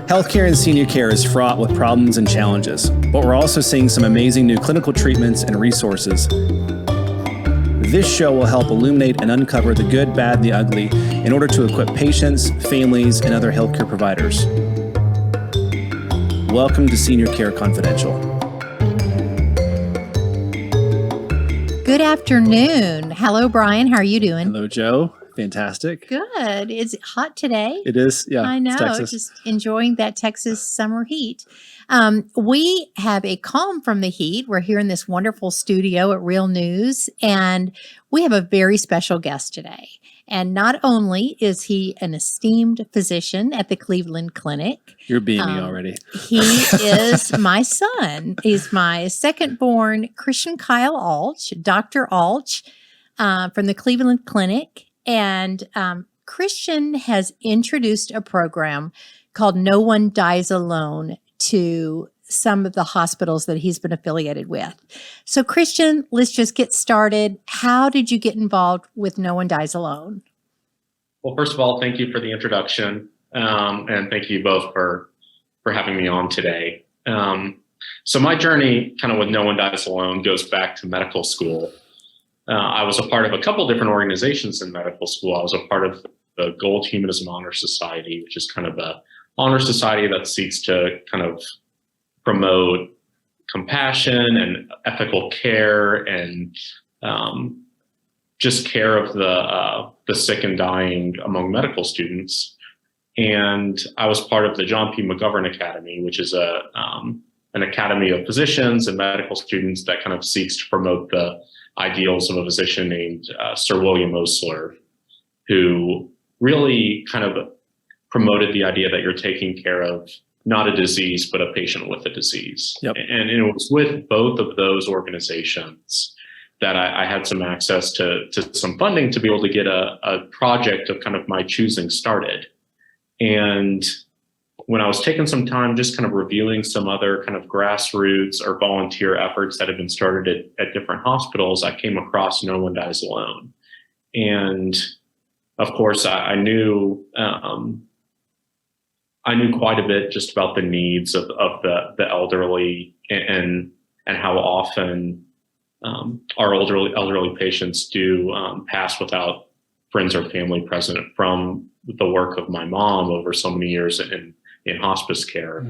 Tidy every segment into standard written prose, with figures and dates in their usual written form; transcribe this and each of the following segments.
Healthcare and senior care is fraught with problems and challenges, but we're also seeing some amazing new clinical treatments and resources. This show will help illuminate and uncover the good, bad, the ugly in order to equip patients, families, and other healthcare providers. Welcome to Senior Care Confidential. Good afternoon. Hello, Brian. How are you doing? Hello, Joe. Fantastic. Good. Is it hot today? It is, yeah. I know. Just enjoying that Texas summer heat. We have a calm from the heat. We're here in this wonderful studio at Real News, and we have a very special guest today. And not only is he an esteemed physician at the Cleveland Clinic. You're beaming already. He is my son. He's my second-born Christian Kyle Alch, Dr. Alch, from the Cleveland Clinic. And Christian has introduced a program called No One Dies Alone to some of the hospitals that he's been affiliated with. So Christian, let's just get started. How did you get involved with No One Dies Alone? Well, first of all, thank you for the introduction. And thank you both for having me on today. So my journey kind of with No One Dies Alone goes back to medical school. I was a part of a couple different organizations in medical school. I was a part of the Gold Humanism Honor Society, which is kind of a honor society that seeks to kind of promote compassion and ethical care and just care of the sick and dying among medical students. And I was part of the John P. McGovern Academy, which is an academy of physicians and medical students that kind of seeks to promote the ideals of a physician named Sir William Osler, who really kind of promoted the idea that you're taking care of not a disease, but a patient with a disease. Yep. And it was with both of those organizations that I had some access to some funding to be able to get a project of kind of my choosing started. And when I was taking some time just kind of reviewing some other kind of grassroots or volunteer efforts that had been started at different hospitals, I came across No One Dies Alone. And of course, I knew quite a bit just about the needs of the elderly and how often our elderly patients do pass without friends or family present from the work of my mom over so many years in hospice care.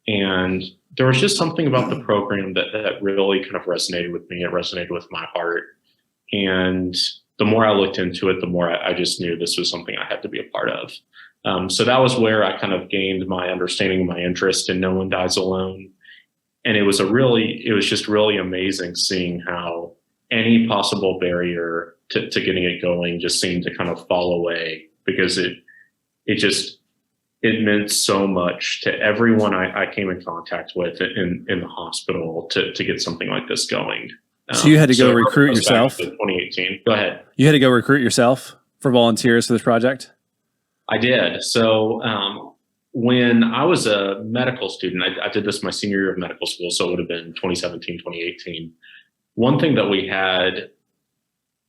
And there was just something about the program that really kind of resonated with me. It resonated with my heart. And the more I looked into it, the more I just knew this was something I had to be a part of. So that was where I kind of gained my understanding, my interest in No One Dies Alone. And it was just really amazing seeing how any possible barrier to getting it going just seemed to kind of fall away, because it meant so much to everyone I came in contact with in the hospital to get something like this going. So you had to go recruit yourself? 2018. Go ahead. You had to go recruit yourself for volunteers for this project? I did. So when I was a medical student, I did this my senior year of medical school, so it would have been 2017, 2018. One thing that we had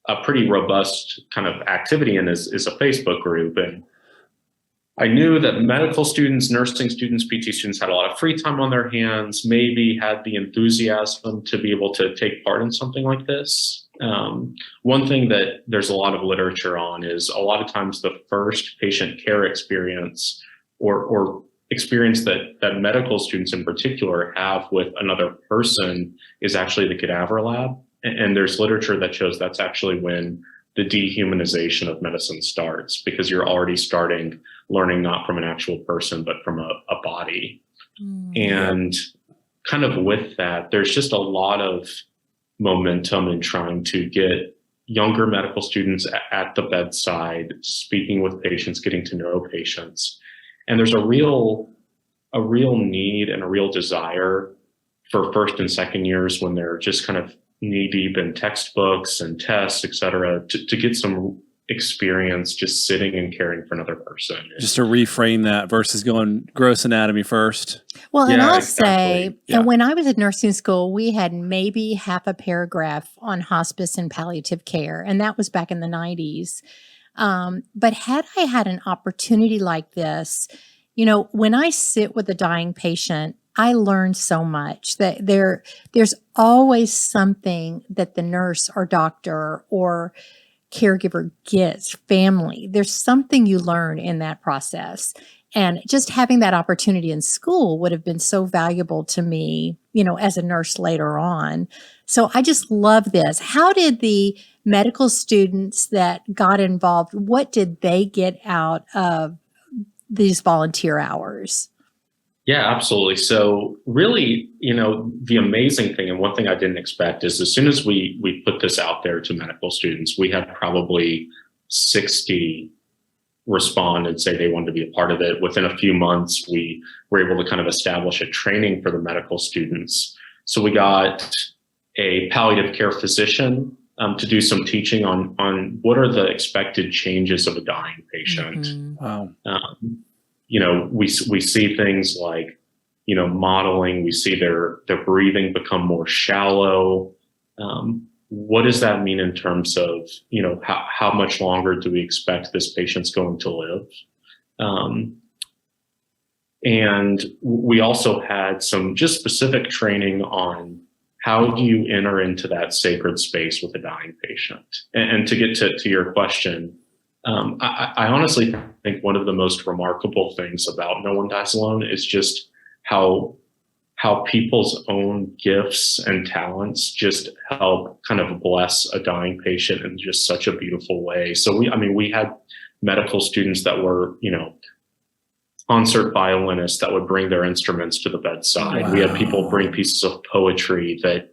a pretty robust kind of activity in is a Facebook group. And I knew that medical students, nursing students, PT students had a lot of free time on their hands, maybe had the enthusiasm to be able to take part in something like this. One thing that there's a lot of literature on is a lot of times the first patient care experience or experience that medical students in particular have with another person is actually the cadaver lab. And there's literature that shows that's actually when the dehumanization of medicine starts, because you're already learning not from an actual person, but from a body. And kind of with that, there's just a lot of momentum in trying to get younger medical students at the bedside, speaking with patients, getting to know patients. And there's a real need and a real desire for first and second years, when they're just kind of knee deep in textbooks and tests, et cetera, to get some experience just sitting and caring for another person. Just to reframe that versus going gross anatomy first. Well, Yeah, and I'll exactly. say, and when I was at nursing school, we had maybe half a paragraph on hospice and palliative care, and that was back in the 90s. But had I had an opportunity like this, When I sit with a dying patient, I learn so much that there's always something that the nurse or doctor or caregiver gets, family. There's something you learn in that process. And just having that opportunity in school would have been so valuable to me, as a nurse later on. So I just love this. How did the medical students that got involved, what did they get out of these volunteer hours? Yeah, absolutely. So really, the amazing thing, and one thing I didn't expect, is as soon as we put this out there to medical students, we had probably 60 respond and say they wanted to be a part of it. Within a few months, we were able to kind of establish a training for the medical students. So we got a palliative care physician to do some teaching on what are the expected changes of a dying patient. Mm-hmm. Wow. We see things like, modeling. We see their breathing become more shallow. What does that mean in terms of, how much longer do we expect this patient's going to live? And we also had some just specific training on how do you enter into that sacred space with a dying patient? And to get to your question, I honestly think one of the most remarkable things about No One Dies Alone is just how people's own gifts and talents just help kind of bless a dying patient in just such a beautiful way. So we had medical students that were, concert violinists that would bring their instruments to the bedside. Wow. We had people bring pieces of poetry that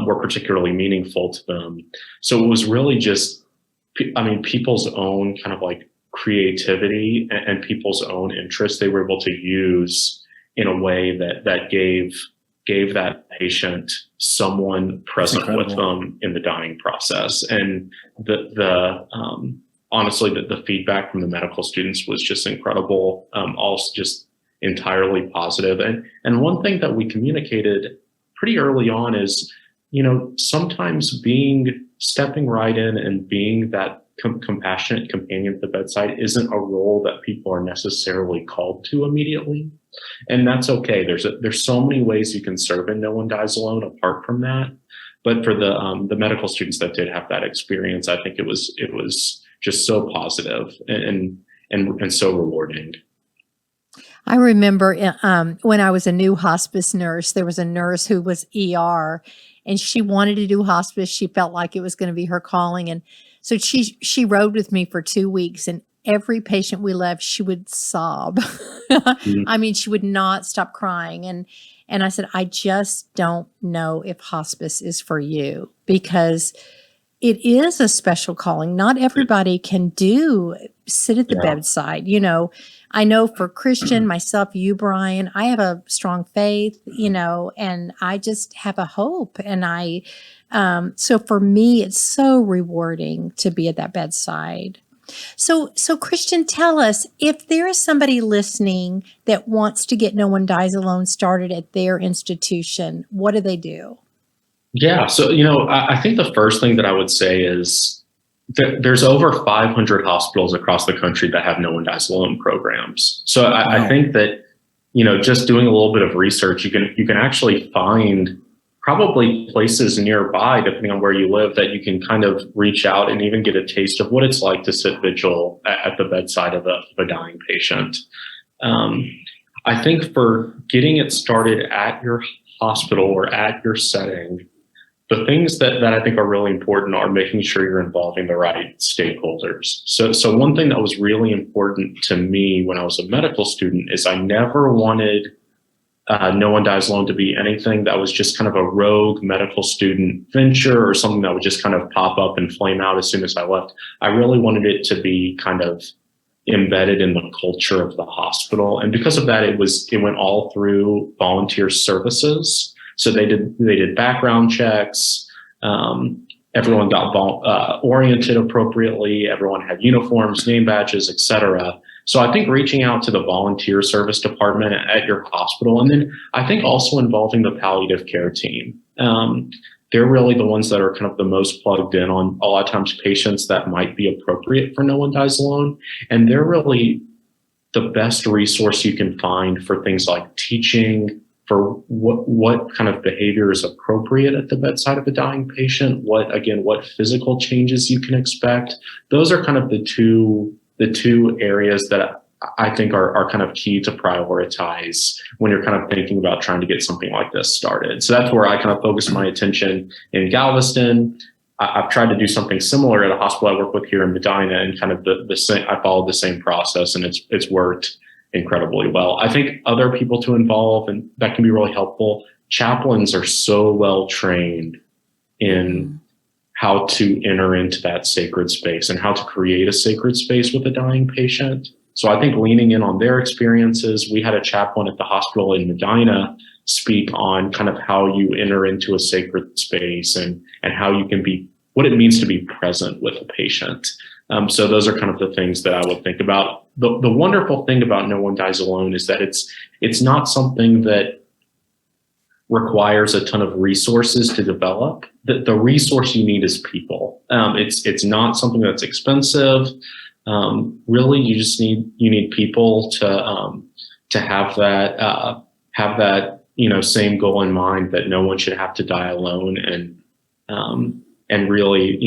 were particularly meaningful to them. So it was really just, people's own kind of like creativity and people's own interest they were able to use in a way that gave that patient someone present with them in the dying process. And honestly, the feedback from the medical students was just incredible. Also just entirely positive. And one thing that we communicated pretty early on is, sometimes stepping right in and being that compassionate companion at the bedside isn't a role that people are necessarily called to immediately. And that's okay. There's so many ways you can serve in No One Dies Alone apart from that. But for the medical students that did have that experience, I think it was just so positive and so rewarding. I remember when I was a new hospice nurse, there was a nurse who was ER and she wanted to do hospice. She felt like it was going to be her calling. And so she rode with me for 2 weeks, and every patient we left, she would sob. Mm-hmm. She would not stop crying. And I said, I just don't know if hospice is for you, because it is a special calling. Not everybody can sit at the bedside. I know for Christian, myself, you, Brian, I have a strong faith, and I just have a hope. And so for me, it's so rewarding to be at that bedside. So Christian, tell us, if there is somebody listening that wants to get No One Dies Alone started at their institution, what do they do? Yeah. So, I think the first thing that I would say is that there's over 500 hospitals across the country that have No One Dies Alone programs. So I think that, just doing a little bit of research, you can actually find probably places nearby, depending on where you live, that you can kind of reach out and even get a taste of what it's like to sit vigil at the bedside of a dying patient. I think for getting it started at your hospital or at your setting, the things that I think are really important are making sure you're involving the right stakeholders. So one thing that was really important to me when I was a medical student is I never wanted No One Dies Alone to be anything that was just kind of a rogue medical student venture or something that would just kind of pop up and flame out as soon as I left. I really wanted it to be kind of embedded in the culture of the hospital. And because of that, it went all through volunteer services. So they did background checks. Everyone got oriented appropriately. Everyone had uniforms, name badges, etc. So I think reaching out to the volunteer service department at your hospital, and then I think also involving the palliative care team. They're really the ones that are kind of the most plugged in on a lot of times patients that might be appropriate for No One Dies Alone. And they're the best resource you can find for things like teaching, for what kind of behavior is appropriate at the bedside of a dying patient, what physical changes you can expect. Those are kind of the two areas that I think are kind of key to prioritize when you're kind of thinking about trying to get something like this started. So that's where I kind of focus my attention in Galveston. I've tried to do something similar at a hospital I work with here in Medina, and kind of the same. I followed the same process, and it's worked incredibly well. I think other people to involve, and that can be really helpful. Chaplains are so well trained in how to enter into that sacred space and how to create a sacred space with a dying patient. So I think leaning in on their experiences. We had a chaplain at the hospital in Medina speak on kind of how you enter into a sacred space and how you can be, what it means to be present with a patient. So those are kind of the things that I would think about. The wonderful thing about No One Dies Alone is that it's not something that requires a ton of resources to develop. The resource you need is people. It's not something that's expensive. Really, you need people to have that same goal in mind, that no one should have to die alone, and really,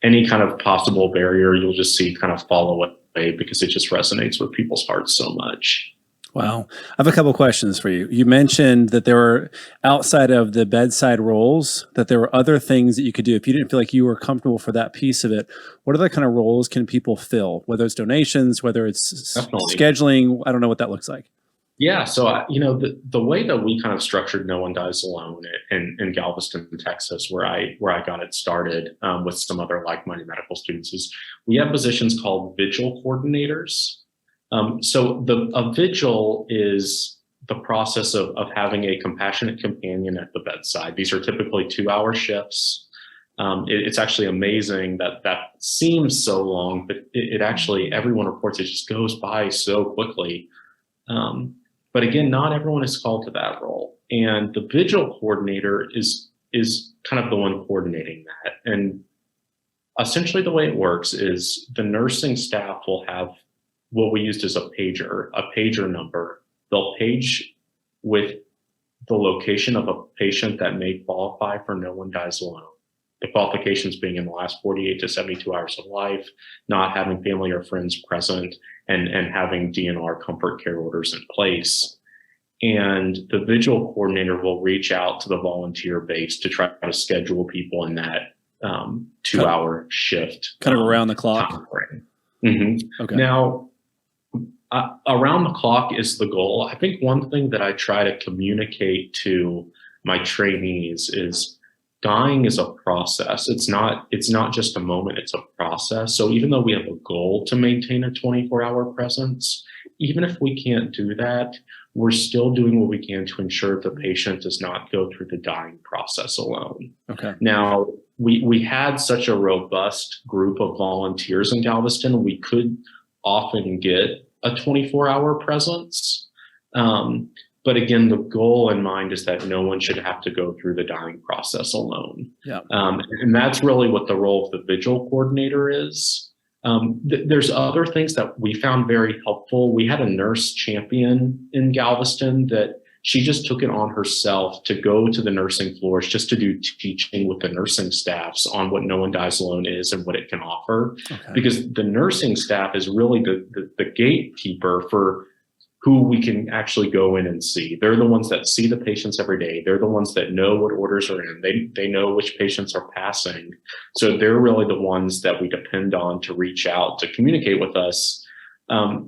any kind of possible barrier you'll just see kind of fall away because it just resonates with people's hearts so much. Wow. I have a couple of questions for you. You mentioned that there were, outside of the bedside roles, that there were other things that you could do. If you didn't feel like you were comfortable for that piece of it, what other kind of roles can people fill? Whether it's donations, whether it's scheduling, I don't know what that looks like. Yeah. So, the way that we kind of structured No One Dies Alone in Galveston, Texas, where I got it started with some other like-minded medical students, is we have positions called vigil coordinators. So a vigil is the process of having a compassionate companion at the bedside. These are typically 2-hour shifts. It's actually amazing that seems so long, but it actually, everyone reports it just goes by so quickly. But again, not everyone is called to that role. And the vigil coordinator is kind of the one coordinating that. And essentially the way it works is the nursing staff will have what we used as a pager number. They'll page with the location of a patient that may qualify for No One Dies Alone. The qualifications being in the last 48 to 72 hours of life, not having family or friends present, and having DNR comfort care orders in place. And the vigil coordinator will reach out to the volunteer base to try to schedule people in that 2-hour shift. Kind of around the clock. Mm-hmm. Okay. Now, around the clock is the goal. I think one thing that I try to communicate to my trainees is dying is a process. It's not just a moment, it's a process. So even though we have a goal to maintain a 24-hour presence, even if we can't do that, we're still doing what we can to ensure the patient does not go through the dying process alone. Okay. Now, we had such a robust group of volunteers in Galveston, we could often get a 24-hour presence. But again, the goal in mind is that no one should have to go through the dying process alone. Yeah. And that's really what the role of the vigil coordinator is. There's other things that we found very helpful. We had a nurse champion in Galveston that she just took it on herself to go to the nursing floors just to do teaching with the nursing staffs on what No One Dies Alone is and what it can offer. Okay. Because the nursing staff is really the gatekeeper for who we can actually go in and see. They're the ones that see the patients every day. They're the ones that know what orders are in. They know which patients are passing. So they're really the ones that we depend on to reach out, to communicate with us.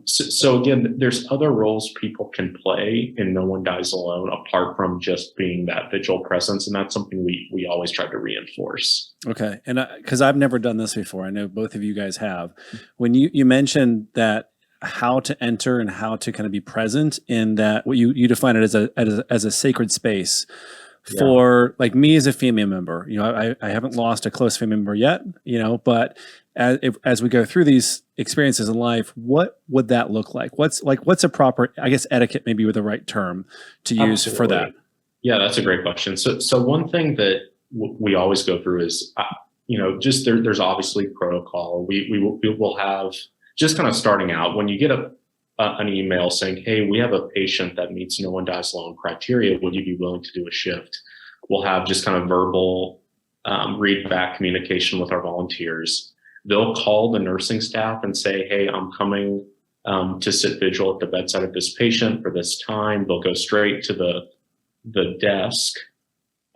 So again, there's other roles people can play in No One Dies Alone apart from just being that vigil presence. And that's something we always try to reinforce. Okay. And because I've never done this before, I know both of you guys have. When you mentioned that, how to enter and how to kind of be present in that, what you define it as a sacred space for like me as a family member. I haven't lost a close family member yet, but as we go through these experiences in life, what would that look like? What's a proper, I guess, etiquette maybe with the right term to use for that? Yeah, that's a great question. So one thing that we always go through is, just there's obviously protocol. We will have, just kind of starting out, when you get a an email saying, hey, we have a patient that meets no one dies alone criteria. Would you be willing to do a shift? We'll have just kind of verbal read back communication with our volunteers. They'll call the nursing staff and say, hey, I'm coming to sit vigil at the bedside of this patient for this time. They'll go straight to the desk.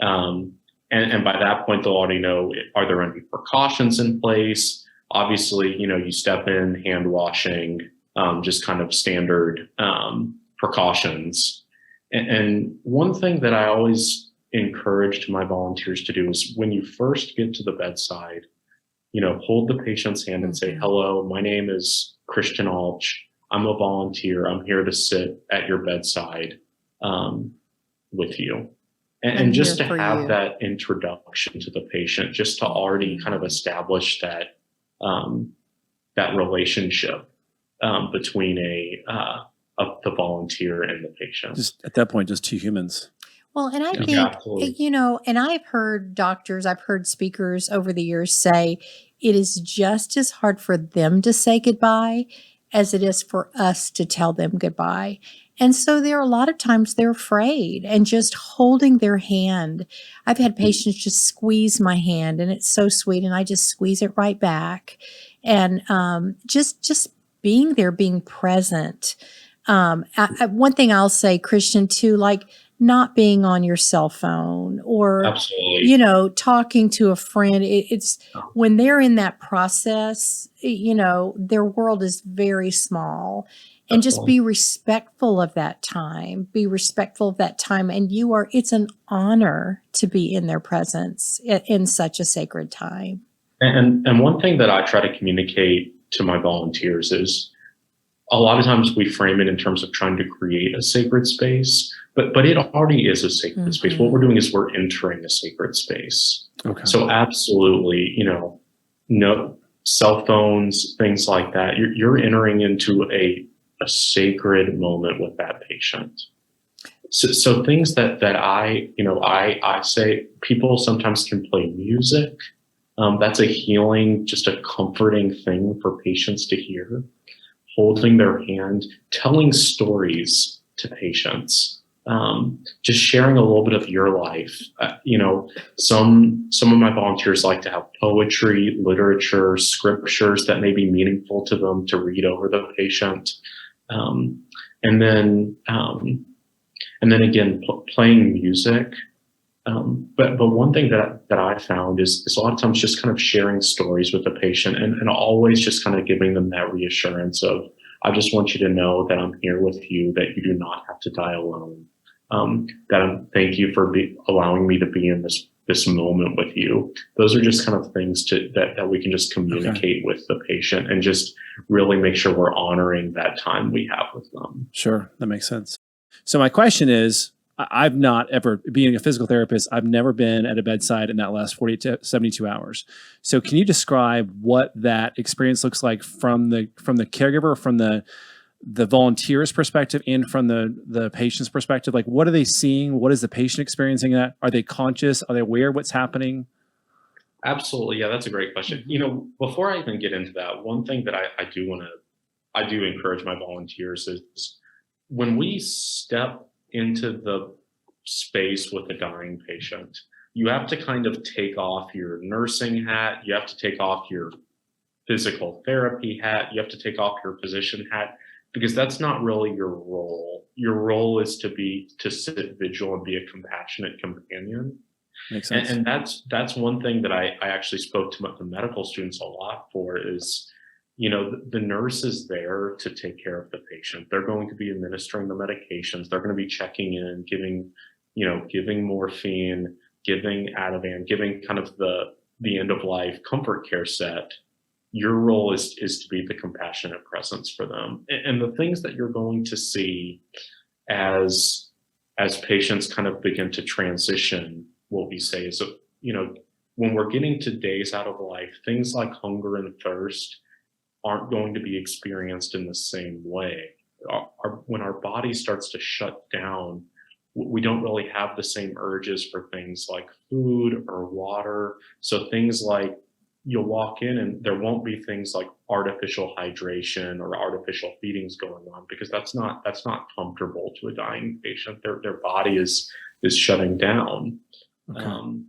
And by that point, they'll already know, are there any precautions in place? Obviously, you step in, hand washing, just kind of standard precautions. And one thing that I always encourage my volunteers to do is when you first get to the bedside, hold the patient's hand and say, hello, my name is Christian Alch. I'm a volunteer. I'm here to sit at your bedside with you. And just to have that introduction to the patient, just to already kind of establish that that relationship between the volunteer and the patient. Just at that point, just two humans. Well, and I think, and I've heard speakers over the years say it is just as hard for them to say goodbye as it is for us to tell them goodbye. And so there are a lot of times they're afraid, and just holding their hand. I've had patients just squeeze my hand, and it's so sweet, and I just squeeze it right back. And just being there, being present. One thing I'll say, Christian, too, like not being on your cell phone or, absolutely, talking to a friend. It's when they're in that process, their world is very small. And just be respectful of that time. Be respectful of that time. And it's an honor to be in their presence in such a sacred time. And one thing that I try to communicate to my volunteers is a lot of times we frame it in terms of trying to create a sacred space, but it already is a sacred space. What we're doing is we're entering a sacred space. Okay. So absolutely, no cell phones, things like that. You're entering into a sacred moment with that patient. So things that I say, people sometimes can play music. That's a healing, just a comforting thing for patients to hear. Holding their hand, telling stories to patients, just sharing a little bit of your life. Some of my volunteers like to have poetry, literature, scriptures that may be meaningful to them to read over the patient. And then again, playing music. But one thing that I found is a lot of times just kind of sharing stories with the patient and always just kind of giving them that reassurance of, I just want you to know that I'm here with you, that you do not have to die alone. Thank you for allowing me to be in this moment with you. Those are just kind of things that we can just communicate with the patient and just really make sure we're honoring that time we have with them. Sure, that makes sense. So my question is, I've not ever, being a physical therapist, I've never been at a bedside in that last 40 to 72 hours. So can you describe what that experience looks like from the caregiver, from the volunteer's perspective, and from the patient's perspective? Like, what are they seeing? What is the patient experiencing that? Are they conscious? Are they aware of what's happening? Absolutely. Yeah, that's a great question. Before I even get into that, one thing that I do encourage my volunteers is when we step into the space with a dying patient, you have to kind of take off your nursing hat. You have to take off your physical therapy hat. You have to take off your physician hat, because that's not really your role. Your role is to sit vigil and be a compassionate companion. Makes sense. And that's one thing that I actually spoke to the medical students a lot for is, the nurse is there to take care of the patient. They're going to be administering the medications. They're going to be checking in, giving morphine, giving Ativan, giving kind of the end of life comfort care set. Your role is to be the compassionate presence for them. And the things that you're going to see as patients kind of begin to transition, what we say is, when we're getting to days out of life, things like hunger and thirst aren't going to be experienced in the same way. When our body starts to shut down, we don't really have the same urges for things like food or water. So things like you'll walk in and there won't be things like artificial hydration or artificial feedings going on, because that's not comfortable to a dying patient. Their body is shutting down. Okay.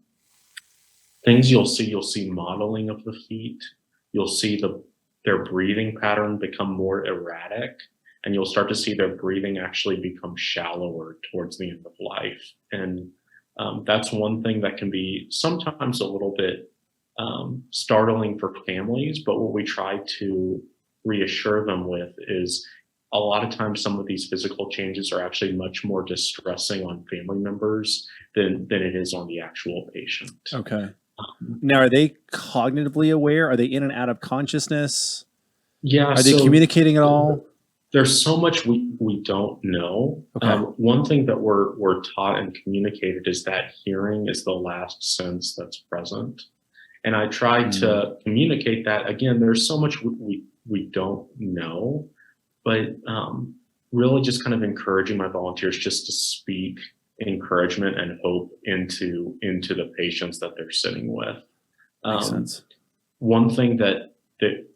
Things you'll see modeling of the feet. You'll see their breathing pattern become more erratic, and you'll start to see their breathing actually become shallower towards the end of life. And that's one thing that can be sometimes a little bit startling for families, but what we try to reassure them with is a lot of times some of these physical changes are actually much more distressing on family members than it is on the actual patient. Okay. Now, are they cognitively aware? Are they in and out of consciousness? Yeah. Are they communicating at all? There's so much we don't know. Okay. One thing that we're taught and communicated is that hearing is the last sense that's present. And I tried to communicate that. Again, there's so much we don't know, but really just kind of encouraging my volunteers just to speak encouragement and hope into the patients that they're sitting with. Makes sense. One thing that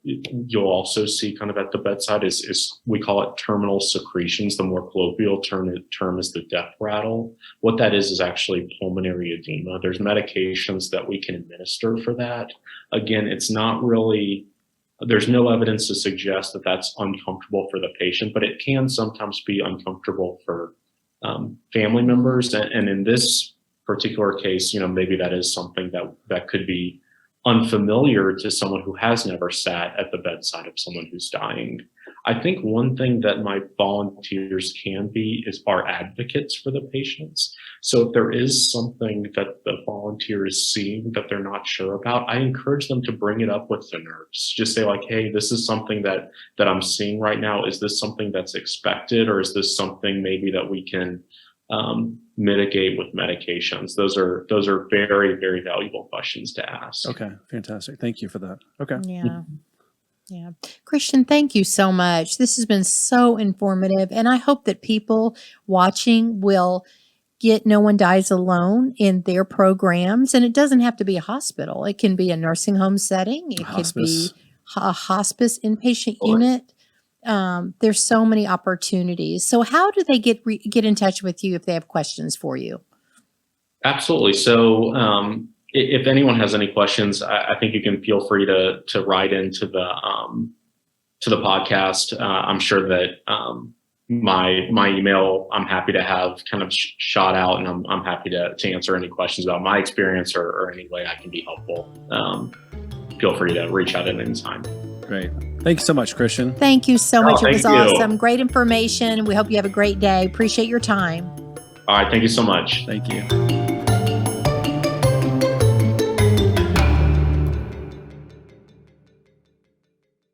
you'll also see kind of at the bedside is we call it terminal secretions. The more colloquial term is the death rattle. What that is actually pulmonary edema. There's medications that we can administer for that. Again, it's not really, there's no evidence to suggest that that's uncomfortable for the patient, but it can sometimes be uncomfortable for family members. And in this particular case, maybe that is something that could be unfamiliar to someone who has never sat at the bedside of someone who's dying. I think one thing that my volunteers can be are advocates for the patients. So if there is something that the volunteer is seeing that they're not sure about, I encourage them to bring it up with the nurse. Just say like, hey, this is something that I'm seeing right now. Is this something that's expected, or is this something maybe that we can mitigate with medications? Those are very, very valuable questions to ask. Okay, fantastic. Thank you for that. Okay. Yeah. Christian, thank you so much. This has been so informative, and I hope that people watching will get No One Dies Alone in their programs. And it doesn't have to be a hospital. It can be a nursing home setting. It could be a hospice inpatient unit. There's so many opportunities. So how do they get in touch with you if they have questions for you? Absolutely. So if anyone has any questions, I think you can feel free to write into the podcast. I'm sure that my email, I'm happy to have kind of shot out, and I'm happy to answer any questions about my experience or any way I can be helpful. Feel free to reach out at any time. Great. Thank you so much, Christian. Thank you so much. It was thank you. awesome. Great information. We hope you have a great day. Appreciate your time. All right. Thank you so much. Thank you.